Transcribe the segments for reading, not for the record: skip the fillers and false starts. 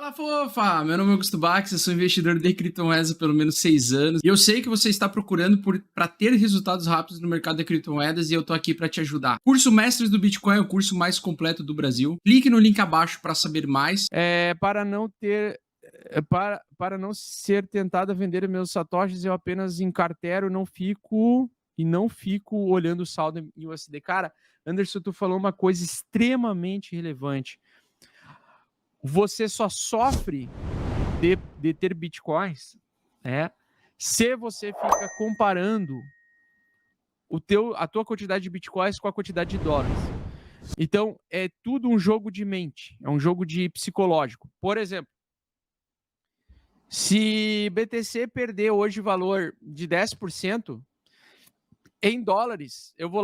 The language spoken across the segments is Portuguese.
Fala, fofa! Meu nome é Augusto Bax, eu sou investidor de criptomoedas há pelo menos 6 anos. E eu sei que você está procurando para ter resultados rápidos no mercado de criptomoedas e eu tô aqui para te ajudar. Curso Mestres do Bitcoin é o curso mais completo do Brasil. Clique no link abaixo para saber mais. Para não ser tentado a vender meus satoshis, eu apenas encartero, não fico olhando o saldo em USD. Cara, Anderson, tu falou uma coisa extremamente relevante. Você só sofre de ter bitcoins, né, se você fica comparando a tua quantidade de bitcoins com a quantidade de dólares. Então, é tudo um jogo de mente, é um jogo de psicológico. Por exemplo, se BTC perder hoje valor de 10% em dólares, eu vou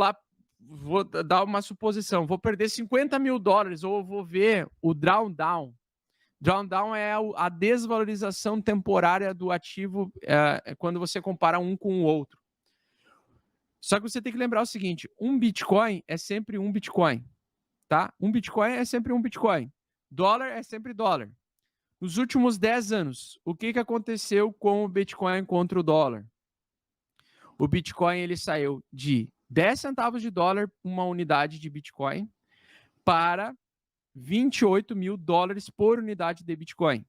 dar uma suposição, vou perder 50 mil dólares, ou eu vou ver o drawdown. Drawdown é a desvalorização temporária do ativo quando você compara um com o outro. Só que você tem que lembrar o seguinte, um Bitcoin é sempre um Bitcoin, tá? Um Bitcoin é sempre um Bitcoin. Dólar é sempre dólar. Nos últimos 10 anos, o que aconteceu com o Bitcoin contra o dólar? O Bitcoin ele saiu de 10 centavos de dólar uma unidade de Bitcoin para 28 mil dólares por unidade de Bitcoin.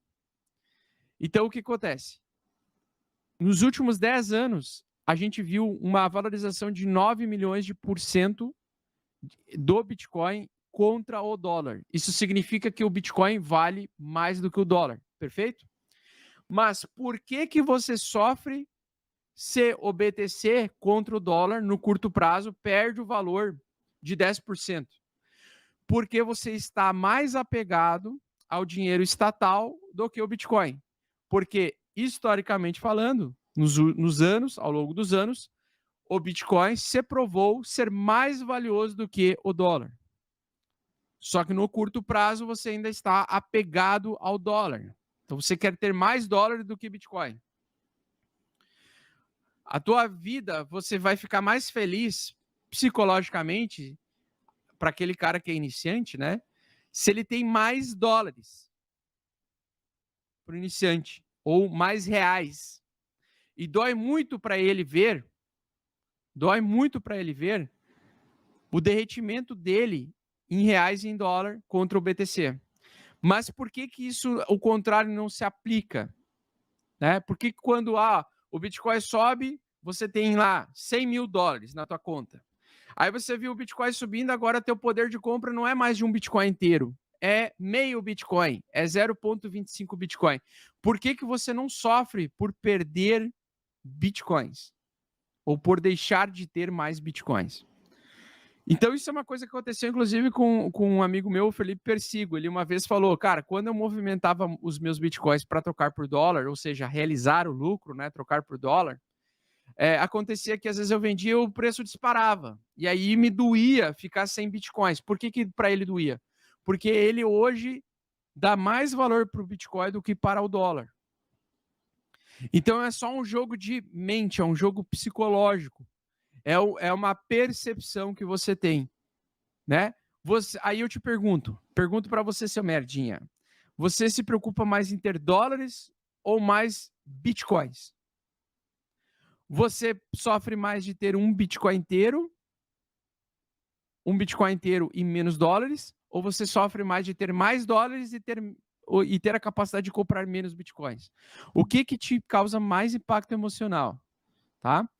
Então, o que acontece? Nos últimos 10 anos, a gente viu uma valorização de 9 milhões de por cento do Bitcoin contra o dólar. Isso significa que o Bitcoin vale mais do que o dólar, perfeito? Mas por que você sofre se o BTC contra o dólar no curto prazo perde o valor de 10%? Porque você está mais apegado ao dinheiro estatal do que o Bitcoin. Porque, historicamente falando, ao longo dos anos, o Bitcoin se provou ser mais valioso do que o dólar. Só que no curto prazo você ainda está apegado ao dólar. Então você quer ter mais dólar do que Bitcoin. A tua vida, você vai ficar mais feliz psicologicamente para aquele cara que é iniciante, né? Se ele tem mais dólares para o iniciante ou mais reais. E dói muito para ele ver o derretimento dele em reais e em dólar contra o BTC. Mas por que isso, o contrário, não se aplica? Né? Porque quando o Bitcoin sobe, você tem lá 100 mil dólares na tua conta. Aí você viu o Bitcoin subindo, agora teu poder de compra não é mais de um Bitcoin inteiro, é meio Bitcoin, é 0,25 Bitcoin. Por que você não sofre por perder Bitcoins? Ou por deixar de ter mais Bitcoins? Então, isso é uma coisa que aconteceu, inclusive, com um amigo meu, o Felipe Persigo. Ele uma vez falou, cara, quando eu movimentava os meus bitcoins para trocar por dólar, ou seja, realizar o lucro, né, trocar por dólar, acontecia que às vezes eu vendia e o preço disparava. E aí me doía ficar sem bitcoins. Por que para ele doía? Porque ele hoje dá mais valor para o Bitcoin do que para o dólar. Então, é só um jogo de mente, é um jogo psicológico. É uma percepção que você tem, né? Aí eu te pergunto para você, seu merdinha, você se preocupa mais em ter dólares ou mais bitcoins? Você sofre mais de ter um bitcoin inteiro e menos dólares, ou você sofre mais de ter mais dólares e ter a capacidade de comprar menos bitcoins? O que te causa mais impacto emocional, tá?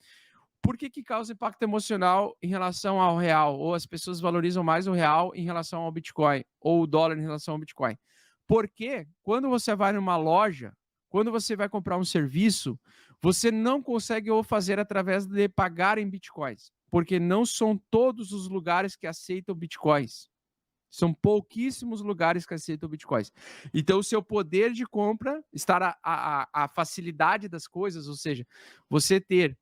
Por que causa impacto emocional em relação ao real? Ou as pessoas valorizam mais o real em relação ao Bitcoin? Ou o dólar em relação ao Bitcoin? Porque quando você vai numa loja, quando você vai comprar um serviço, você não consegue o fazer através de pagar em Bitcoins. Porque não são todos os lugares que aceitam Bitcoins. São pouquíssimos lugares que aceitam Bitcoins. Então, o seu poder de compra, a facilidade das coisas, ou seja, você ter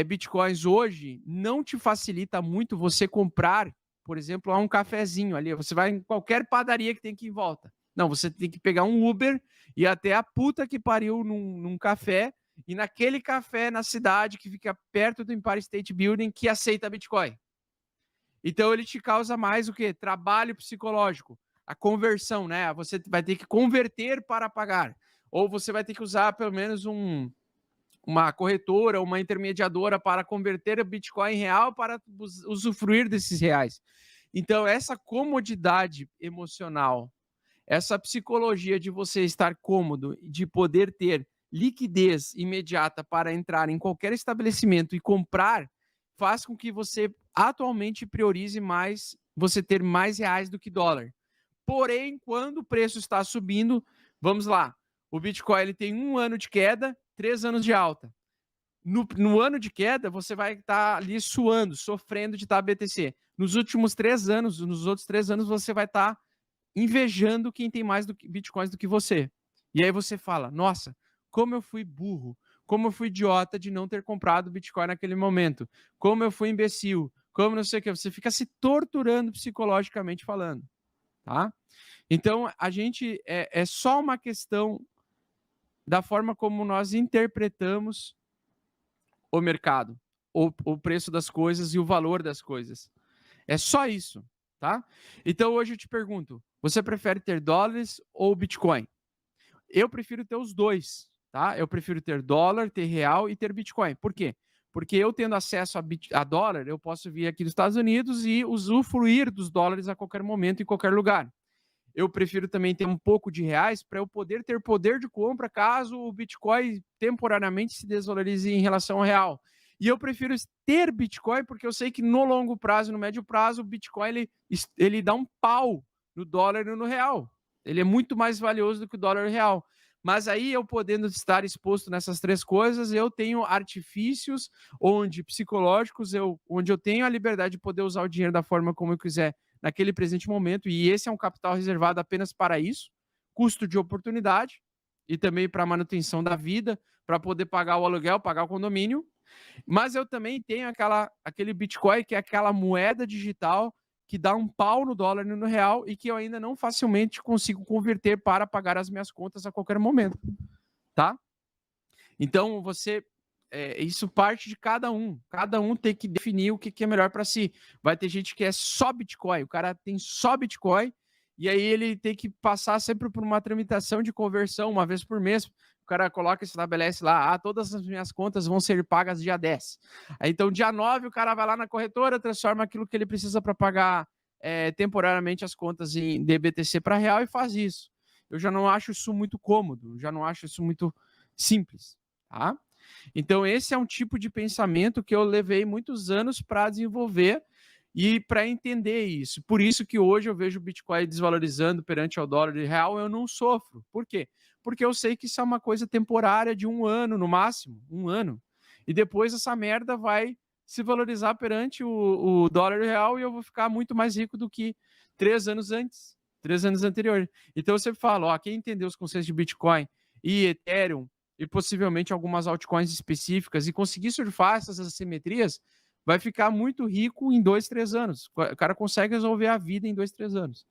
bitcoins hoje não te facilita muito você comprar, por exemplo, um cafezinho ali. Você vai em qualquer padaria que tem aqui em volta. Não, você tem que pegar um Uber e até a puta que pariu num café, e naquele café na cidade que fica perto do Empire State Building que aceita Bitcoin. Então ele te causa mais o quê? Trabalho psicológico. a conversão, né? Você vai ter que converter para pagar. Ou você vai ter que usar pelo menos uma corretora, uma intermediadora para converter o Bitcoin em real para usufruir desses reais. Então, essa comodidade emocional, essa psicologia de você estar cômodo, de poder ter liquidez imediata para entrar em qualquer estabelecimento e comprar, faz com que você atualmente priorize mais você ter mais reais do que dólar. Porém, quando o preço está subindo, vamos lá, o Bitcoin ele tem 1 ano de queda, 3 anos de alta. No ano de queda, você vai estar ali suando, sofrendo de estar BTC. Nos últimos 3 anos, nos outros 3 anos, você vai estar invejando quem tem mais Bitcoins do que você. E aí você fala, nossa, como eu fui burro, como eu fui idiota de não ter comprado Bitcoin naquele momento, como eu fui imbecil, como não sei o que. Você fica se torturando psicologicamente falando, tá? Então, a gente, é só uma questão da forma como nós interpretamos o mercado, o preço das coisas e o valor das coisas. É só isso, tá? Então, hoje eu te pergunto, você prefere ter dólares ou Bitcoin? Eu prefiro ter os dois, tá? Eu prefiro ter dólar, ter real e ter Bitcoin. Por quê? Porque eu tendo acesso a dólar, eu posso vir aqui dos Estados Unidos e usufruir dos dólares a qualquer momento, em qualquer lugar. Eu prefiro também ter um pouco de reais para eu poder ter poder de compra caso o Bitcoin temporariamente se desvalorize em relação ao real. E eu prefiro ter Bitcoin porque eu sei que no longo prazo, no médio prazo, o Bitcoin ele dá um pau no dólar e no real. Ele é muito mais valioso do que o dólar e o real. Mas aí eu podendo estar exposto nessas 3 coisas, eu tenho artifícios psicológicos, onde eu tenho a liberdade de poder usar o dinheiro da forma como eu quiser naquele presente momento, e esse é um capital reservado apenas para isso, custo de oportunidade, e também para manutenção da vida, para poder pagar o aluguel, pagar o condomínio, mas eu também tenho aquele Bitcoin, que é aquela moeda digital que dá um pau no dólar e no real, e que eu ainda não facilmente consigo converter para pagar as minhas contas a qualquer momento, tá? Então, isso parte de cada um. Cada um tem que definir o que é melhor para si. Vai ter gente que é só Bitcoin, o cara tem só Bitcoin, e aí ele tem que passar sempre por uma tramitação de conversão, uma vez por mês. O cara coloca e estabelece lá, todas as minhas contas vão ser pagas dia 10. Aí, então, dia 9, o cara vai lá na corretora, transforma aquilo que ele precisa para pagar temporariamente as contas em DBTC para real e faz isso. Eu já não acho isso muito cômodo, já não acho isso muito simples, tá? Então, esse é um tipo de pensamento que eu levei muitos anos para desenvolver e para entender isso. Por isso que hoje eu vejo o Bitcoin desvalorizando perante ao dólar e real, eu não sofro. Por quê? Porque eu sei que isso é uma coisa temporária de 1 ano, no máximo, 1 ano. E depois essa merda vai se valorizar perante o dólar e o real e eu vou ficar muito mais rico do que 3 anos antes, 3 anos anteriores. Então, eu sempre falo, quem entendeu os conceitos de Bitcoin e Ethereum, e possivelmente algumas altcoins específicas, e conseguir surfar essas assimetrias, vai ficar muito rico em 2, 3 anos. O cara consegue resolver a vida em 2, 3 anos.